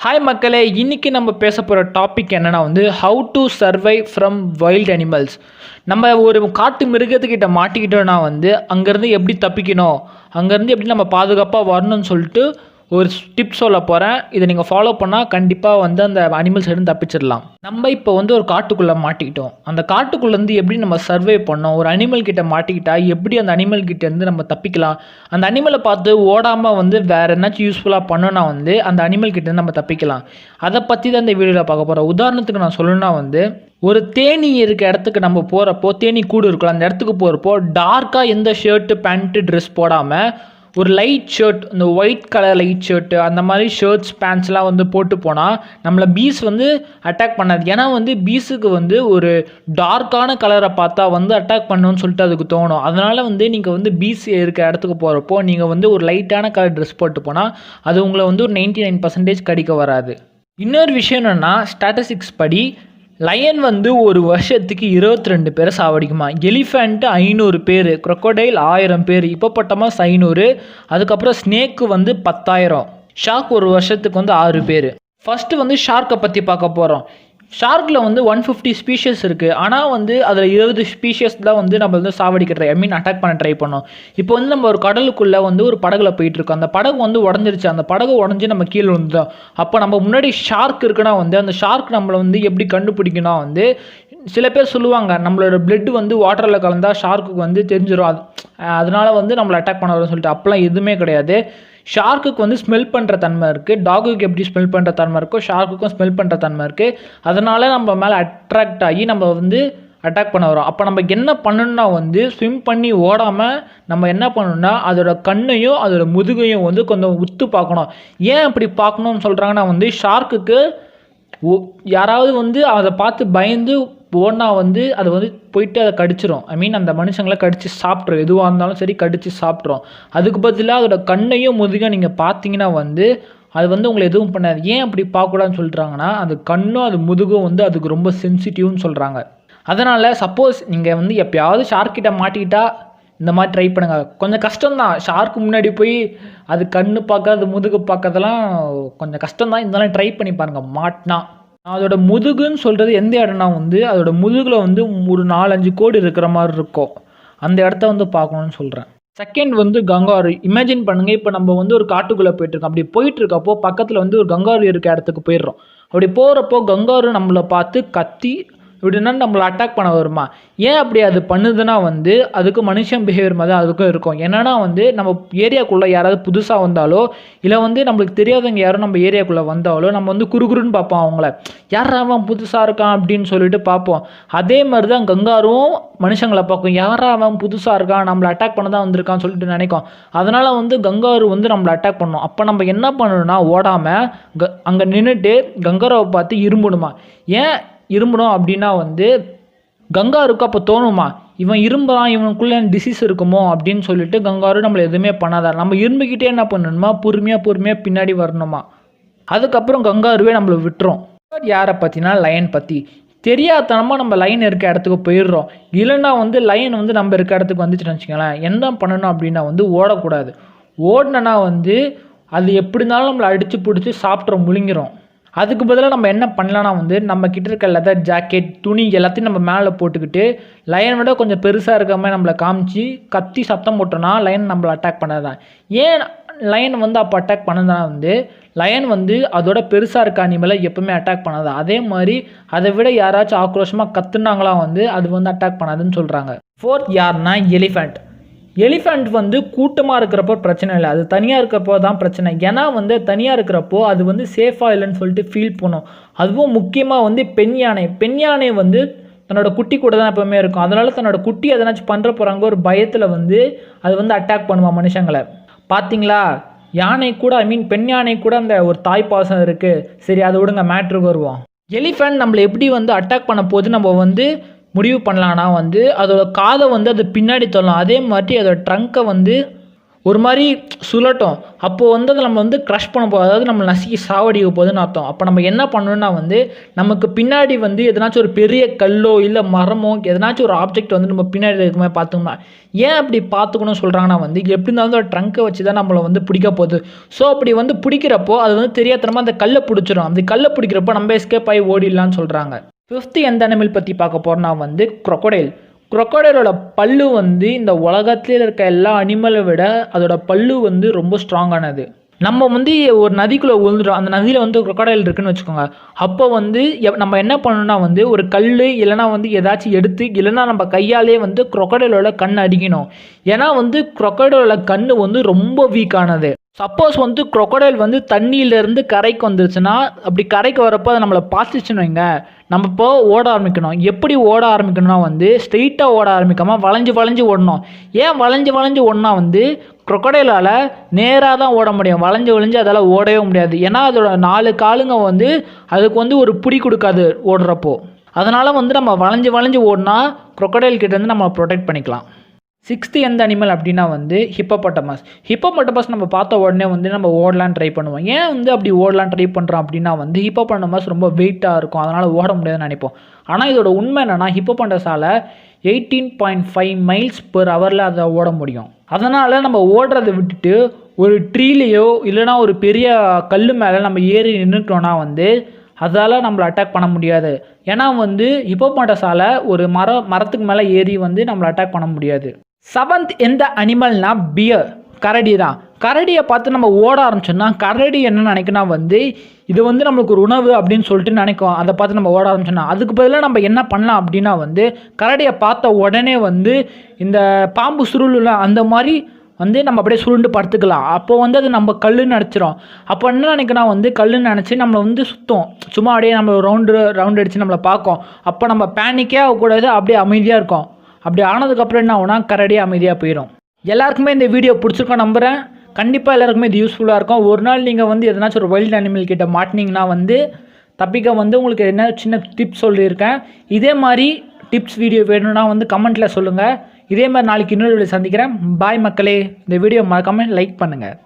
Hi மக்களே, இன்னைக்கு நம்ம பேச போகிற டாபிக் என்னன்னா how to survive from wild animals. நம்ம ஒரு காட்டு மிருகத்துக்கிட்ட மாட்டிக்கிட்டோன்னா அங்கேருந்து எப்படி தப்பிக்கணும், அங்கேருந்து எப்படி நம்ம பாதுகாப்பாக வரணும்னு சொல்லிட்டு ஒரு டிப்ஸ் சொல்ல போகிறேன். இதை நீங்கள் ஃபாலோ பண்ணால் கண்டிப்பாக அந்த அனிமல்ஸ் இருந்து தப்பிச்சிடலாம். நம்ம இப்போ ஒரு காட்டுக்குள்ளே மாட்டிக்கிட்டோம். அந்த காட்டுக்குள்ளேருந்து எப்படி நம்ம சர்வை பண்ணோம், ஒரு அனிமல் கிட்ட மாட்டிக்கிட்டா எப்படி அந்த அனிமல் கிட்டேருந்து நம்ம தப்பிக்கலாம், அந்த அனிமலை பார்த்து ஓடாமல் வேறு என்னாச்சும் யூஸ்ஃபுல்லாக பண்ணோன்னா அந்த அனிமல் கிட்டேருந்து நம்ம தப்பிக்கலாம். அதை பற்றி தான் இந்த வீடியோவில் பார்க்க போகிறோம். உதாரணத்துக்கு நான் சொல்லணும்னா ஒரு தேனி இருக்க இடத்துக்கு நம்ம போகிறப்போ, தேனி கூடு இருக்கலாம், அந்த இடத்துக்கு போகிறப்போ டார்க்காக எந்த ஷர்ட்டு பேண்ட்டு ட்ரெஸ் போடாமல் ஒரு லைட் ஷர்ட், இந்த ஒயிட் கலர் லைட் ஷர்ட்டு, அந்த மாதிரி ஷர்ட்ஸ் பேண்ட்ஸ்லாம் போட்டு போனால் நம்மளை பீஸ் அட்டாக் பண்ணாது. ஏன்னா பீஸுக்கு ஒரு டார்க்கான கலரை பார்த்தா அட்டாக் பண்ணணும்னு சொல்லிட்டு அதுக்கு தோணும். அதனால் நீங்கள் பீஸ் இருக்க இடத்துக்கு போகிறப்போ நீங்கள் ஒரு லைட்டான கலர் ட்ரெஸ் போட்டு போனால் அது உங்களை ஒரு 99% கடிக்க வராது. இன்னொரு விஷயம் என்னென்னா, ஸ்டாட்டிஸ்டிக்ஸ் படி லயன் ஒரு வருஷத்துக்கு 22 பேரை சாவடிக்குமா, எலிஃபெண்ட்டு 500 பேர், க்ரொக்கோடைல் 1000 பேர், இப்போப்பட்டமாஸ் 500, அதுக்கப்புறம் ஸ்னேக்கு 10,000, ஷார்க் ஒரு வருஷத்துக்கு 6 பேர். ஃபஸ்ட்டு ஷார்க்கை பற்றி பார்க்க போகிறோம். ஷார்க்கில் 150 ஸ்பீஷஸ் இருக்குது. ஆனால் அதில் 20 ஸ்பீஷஸ் தான் நம்ம சாவடிக்க அட்டாக் பண்ண ட்ரை பண்ணோம். இப்போ நம்ம ஒரு கடலுக்குள்ளே ஒரு படகுல போயிட்டுருக்கோம். அந்த படகு உடஞ்சிருச்சு. அந்த படகு உடஞ்சி நம்ம கீழே விழுந்தோம். அப்போ நம்ம முன்னாடி ஷார்க் இருக்குன்னா அந்த ஷார்க் நம்மளை எப்படி கண்டுபிடிக்கணும், சில பேர் சொல்லுவாங்க நம்மளோட பிளட் வாட்டரில் கலந்தால் ஷார்க்குக்கு தெரிஞ்சிடும், அதனால நம்மளை அட்டாக் பண்ண வரும்னு சொல்லிட்டு. அப்போலாம் எதுவுமே கிடையாது. ஷார்க்குக்கு ஸ்மெல் பண்ணுற தன்மை இருக்குது. டாகுக்கு எப்படி ஸ்மெல் பண்ணுற தன்மை இருக்கோ ஷார்க்குக்கும் ஸ்மெல் பண்ணுற தன்மை இருக்குது. அதனால் நம்ம மேலே அட்ராக்ட் ஆகி நம்ம அட்டாக் பண்ண வரும். அப்போ நம்ம என்ன பண்ணணும்னா ஸ்விம் பண்ணி ஓடாமல் நம்ம என்ன பண்ணணும்னா அதோட கண்ணையும் அதோட முதுகையும் கொஞ்சம் உத்து பார்க்கணும். ஏன் அப்படி பார்க்கணும்னு சொல்கிறாங்கன்னா ஷார்க்குக்கு யாராவது அதை பார்த்து பயந்து ஓடினா அதை போயிட்டு அதை கடிச்சிரும். அந்த மனுஷங்களை கடித்து சாப்பிட்ரும். எதுவாக இருந்தாலும் சரி கடித்து சாப்பிட்ரும். அதுக்கு பதிலாக அதோட கண்ணையும் முதுக நீங்கள் பார்த்தீங்கன்னா அது உங்களை எதுவும் பண்ணாது. ஏன் அப்படி பார்க்கக்கூடாதுன்னு சொல்கிறாங்கன்னா அது கண்ணும் அது முதுகும் அதுக்கு ரொம்ப சென்சிட்டிவ்னு சொல்கிறாங்க. அதனால் சப்போஸ் நீங்கள் எப்போயாவது ஷார்க்கிட்ட மாட்டிக்கிட்டா இந்த மாதிரி ட்ரை பண்ணுங்கள். கொஞ்சம் கஷ்டம்தான், ஷார்க்கு முன்னாடி போய் அது கண்ணு பார்க்க அது முதுகு பார்க்கறதெல்லாம் கொஞ்சம் கஷ்டம்தான். இருந்தாலும் ட்ரை பண்ணி பாருங்கள் மாட்டினா. அதோட முதுகுன்னு சொல்கிறது எந்த இடம்னா அதோட முதுகில் ஒரு 4-5 கோடு இருக்கிற மாதிரி இருக்கும். அந்த இடத்த பார்க்கணுன்னு சொல்கிறேன். Second kangaroo. இமேஜின் பண்ணுங்கள், இப்போ நம்ம ஒரு காட்டுக்குள்ளே போயிட்டுருக்கோம். அப்படி போயிட்டுருக்கப்போ பக்கத்தில் ஒரு கங்காரு இருக்க இடத்துக்கு போயிடுறோம். அப்படி போகிறப்போ கங்காரு நம்மளை பார்த்து கத்தி இப்படின்னா நம்மளை அட்டாக் பண்ண வருமா? ஏன் அப்படி அது பண்ணுதுன்னா அதுக்கு மனுஷன் பிஹேவியர் மாதிரி அதுக்கும் இருக்கும். என்னன்னா நம்ம ஏரியாக்குள்ளே யாராவது புதுசாக வந்தாலோ இல்லை நம்மளுக்கு தெரியாதவங்க யாரும் நம்ம ஏரியாக்குள்ளே வந்தாலோ நம்ம குறுகுறுன்னு பார்ப்போம். அவங்கள யாராவன் புதுசாக இருக்கான் அப்படின்னு சொல்லிட்டு பார்ப்போம். அதே மாதிரி தான் கங்காரும் மனுஷங்களை பார்க்கும். யாராவன் புதுசாக இருக்கான், நம்மளை அட்டாக் பண்ண தான் வந்திருக்கான்னு சொல்லிட்டு நினைக்கும். அதனால் கங்காரு நம்மளை அட்டாக் பண்ணணும். அப்போ நம்ம என்ன பண்ணணும்னா ஓடாமல் அங்கே நின்றுட்டு கங்காராவை பார்த்து இரும்பணுமா. ஏன் இரும்பணும் அப்படின்னா கங்காருக்கு அப்போ தோணுமா, இவன் இரும்புறான், இவனுக்குள்ளே டிசீஸ் இருக்குமோ அப்படின்னு சொல்லிட்டு கங்காரு நம்மளை எதுவுமே பண்ணாதா. நம்ம இரும்பிக்கிட்டே என்ன பண்ணணுமா, பொறுமையாக பின்னாடி வரணுமா. அதுக்கப்புறம் கங்காருவே நம்மளை விட்டுரும். யாரை பற்றினா லயன் பற்றி. தெரியாதனமாக நம்ம லைன் இருக்க இடத்துக்கு போயிடுறோம். இல்லைன்னா லைன் நம்ம இருக்க இடத்துக்கு வந்துச்சுன்னு வச்சுக்கோங்களேன், என்ன பண்ணணும் அப்படின்னா ஓடக்கூடாது. ஓடினா அது எப்படி இருந்தாலும் நம்மளை அடித்து பிடிச்சி சாப்பிட்றோம், முழுங்கிரும். அதுக்கு பதிலாக நம்ம என்ன பண்ணலான்னா நம்ம கிட்ட இருக்க லெதர் ஜாக்கெட், துணி எல்லாத்தையும் நம்ம மேலே போட்டுக்கிட்டு லயன் விட கொஞ்சம் பெருசாக இருக்க மாதிரி நம்மளை காமிச்சு கத்தி சத்தம் போட்டோன்னா லயன் நம்மளை அட்டாக் பண்ணதான். ஏன் லயன் அப்போ அட்டாக் பண்ணதான் லயன் அதோட பெருசாக இருக்க அனிமலை எப்பவுமே அட்டாக் பண்ணாது. அதே மாதிரி அதை விட யாராச்சும் ஆக்ரோஷமாக கத்துனாங்களா அது அட்டாக் பண்ணாதுன்னு சொல்கிறாங்க. ஃபோர்த் யாருன்னா எலிஃபெண்ட். எலிஃபெண்ட் கூட்டமாக இருக்கிறப்போ பிரச்சனை இல்லை, அது தனியாக இருக்கிறப்போ தான் பிரச்சனை. ஏன்னா தனியாக இருக்கிறப்போ அது சேஃபாக இல்லைன்னு சொல்லிட்டு ஃபீல் பண்ணும். அதுவும் முக்கியமாக பெண் யானை. பெண் யானை தன்னோட குட்டி கூட தான் எப்போவுமே இருக்கும். அதனால் தன்னோட குட்டி எதனாச்சும் பண்ணுற போகிறாங்க ஒரு பயத்தில் அது அட்டாக் பண்ணுவான் மனுஷங்களை. பார்த்தீங்களா, யானை கூட பெண் யானை கூட அந்த ஒரு தாய் பாசம் இருக்குது. சரி, அதை விடுங்க, மேட்ருக்கு வருவோம். எலிஃபெண்ட் நம்மளை எப்படி அட்டாக் பண்ண போது நம்ம முடிவு பண்ணலான்னா அதோட காதை அது பின்னாடி தள்ளலாம். அதே மாதிரி அதோட ட்ரங்கை ஒரு மாதிரி சுழட்டும். அப்போது வந்து அதை நம்ம வந்து க்ரஷ் பண்ண போதும், அதாவது நம்ம நசுக்கி சாவடிக்க போகுதுன்னு அர்த்தம். அப்போ நம்ம என்ன பண்ணணும்னா வந்து நமக்கு பின்னாடி வந்து எதனாச்சும் ஒரு பெரிய கல்லோ இல்லை மரமோ எதனாச்சும் ஒரு ஆப்ஜெக்ட் வந்து நம்ம பின்னாடி இருக்குமே பார்த்துக்கணும். ஏன் அப்படி பார்த்துக்கணும்னு சொல்கிறாங்கன்னா வந்து எப்படி இருந்தாலும் ஒரு ட்ரங்கை வச்சு தான் நம்மளை வந்து பிடிக்க போகுது. ஸோ அப்படி வந்து பிடிக்கிறப்போ அது வந்து தெரியாதனமாக அந்த கல்லை பிடிச்சிரும். அந்த கல்லை பிடிக்கிறப்போ நம்ம எஸ்கேப் ஆகி ஓடிடலான்னு சொல்கிறாங்க. 5th எந்த அனிமல் பற்றி பார்க்க போகிறோம்னா வந்து crocodile. crocodileோட பல்லு வந்து இந்த உலகத்தில் இருக்க எல்லா அனிமலை விட அதோட பல்லு வந்து ரொம்ப ஸ்ட்ராங்கானது. நம்ம வந்து ஒரு நதிக்குள்ளே விழுந்துட்டோம், அந்த நதியில் வந்து crocodile இருக்குன்னு வச்சுக்கோங்க. அப்போ வந்து நம்ம என்ன பண்ணணும்னா வந்து ஒரு கல் இல்லைனா வந்து ஏதாச்சும் எடுத்து இல்லைனா நம்ம கையாலே வந்து crocodileோட கண் அடிக்கணும். ஏன்னா வந்து crocodileோட கண் வந்து ரொம்ப வீக்கானது. சப்போஸ் வந்து crocodile வந்து தண்ணியிலேருந்து கரைக்கு வந்துருச்சுன்னா, அப்படி கரைக்கு வரப்போ அதை நம்மளை பார்த்துச்சுன்னு வைங்க, நம்ம இப்போ ஓட ஆரம்பிக்கணும். எப்படி ஓட ஆரம்பிக்கணும்னா வந்து ஸ்ட்ரெயிட்டாக ஓட ஆரம்பிக்காமல் வளைஞ்சு வளைஞ்சு ஓடணும். ஏன் வளைஞ்சு வளைஞ்சு ஓடினா வந்து crocodileஆல் நேராக தான் ஓட முடியும். வளைஞ்சு வளைஞ்சு அதால் ஓடவே முடியாது. ஏன்னா அதோட 4 காலுங்க வந்து அதுக்கு வந்து ஒரு பிடி கொடுக்காது ஓடுறப்போ. அதனால் வந்து நம்ம வளைஞ்சு வளைஞ்சு ஓடினா crocodile கிட்டேருந்து நம்ம ப்ரொடெக்ட் பண்ணிக்கலாம். 6th எந்த அனிமல் அப்படின்னா வந்து ஹிப்போபொட்டமஸ். ஹிப்போபொட்டமஸ் நம்ம பார்த்த உடனே வந்து நம்ம ஓடலான்னு ட்ரை பண்ணுவோம். ஏன் வந்து அப்படி ஓடலான்னு ட்ரை பண்ணுறோம் அப்படின்னா வந்து ஹிப்போபொட்டமஸ் ரொம்ப வெயிட்டாக இருக்கும், அதனால் ஓட முடியாதுன்னு நினைப்போம். ஆனால் இதோட உண்மை என்னென்னா ஹிப்போபொட்டமஸால் 18.5 மைல்ஸ்/ஹவரில் அதை ஓட முடியும். அதனால் நம்ம ஓடுறதை விட்டுட்டு ஒரு ட்ரீலேயோ இல்லைனா ஒரு பெரிய கல் மேலே நம்ம ஏறி நின்றுட்டோன்னா வந்து அதால் நம்மளை அட்டாக் பண்ண முடியாது. ஏன்னா வந்து ஹிப்போபொட்டமஸால் ஒரு மரத்துக்கு மேலே ஏறி வந்து நம்மளை அட்டாக் பண்ண முடியாது. 7th எந்த அனிமல்னா பியர், கரடி தான். கரடியை பார்த்து நம்ம ஓட ஆரம்பிச்சோம்னா கரடி என்ன நினைக்குன்னா வந்து இது வந்து நம்மளுக்கு ஒரு உணவு அப்படின்னு சொல்லிட்டு நினைக்கும். அதை பார்த்து நம்ம ஓட ஆரம்பிச்சோம்னா அதுக்கு பதிலாக நம்ம என்ன பண்ணலாம் அப்படின்னா வந்து கரடியை பார்த்த உடனே வந்து இந்த பாம்பு சுருள் அந்த மாதிரி வந்து நம்ம அப்படியே சுருண்டு படுத்துக்கலாம். அப்போ வந்து அது நம்ம கல்லுன்னு நினச்சிரும். அப்போ என்ன நினைக்கணும் வந்து கல்லுன்னு நினச்சி நம்மளை வந்து சுத்தம் சும்மா அப்படியே நம்ம ரவுண்ட் அடித்து நம்மளை பார்க்கும். அப்போ நம்ம பேனிக்கே ஆகக்கூடாது, அப்படியே அமைதியாக இருக்கும். அப்படி ஆனதுக்கப்புறம் என்ன ஆகுனா கரடியே அமைதியாக போயிடும். எல்லாருக்குமே இந்த வீடியோ பிடிச்சிருக்கோம் நம்புகிறேன். கண்டிப்பாக எல்லாருக்குமே இது யூஸ்ஃபுல்லாக இருக்கும். ஒரு நாள் நீங்கள் வந்து எதனாச்சும் ஒரு வைல்டு அனிமல் கிட்ட மாட்டினீங்கன்னா வந்து தப்பிக்க வந்து உங்களுக்கு என்ன சின்ன டிப்ஸ் சொல்லியிருக்கேன். இதே மாதிரி டிப்ஸ் வீடியோ வேணும்னா வந்து கமெண்ட்டில் சொல்லுங்கள். இதே மாதிரி நாளைக்கு இன்னொரு வீடியோ சந்திக்கிறேன். பாய் மக்களே. இந்த வீடியோ மறக்காமல் லைக் பண்ணுங்கள்.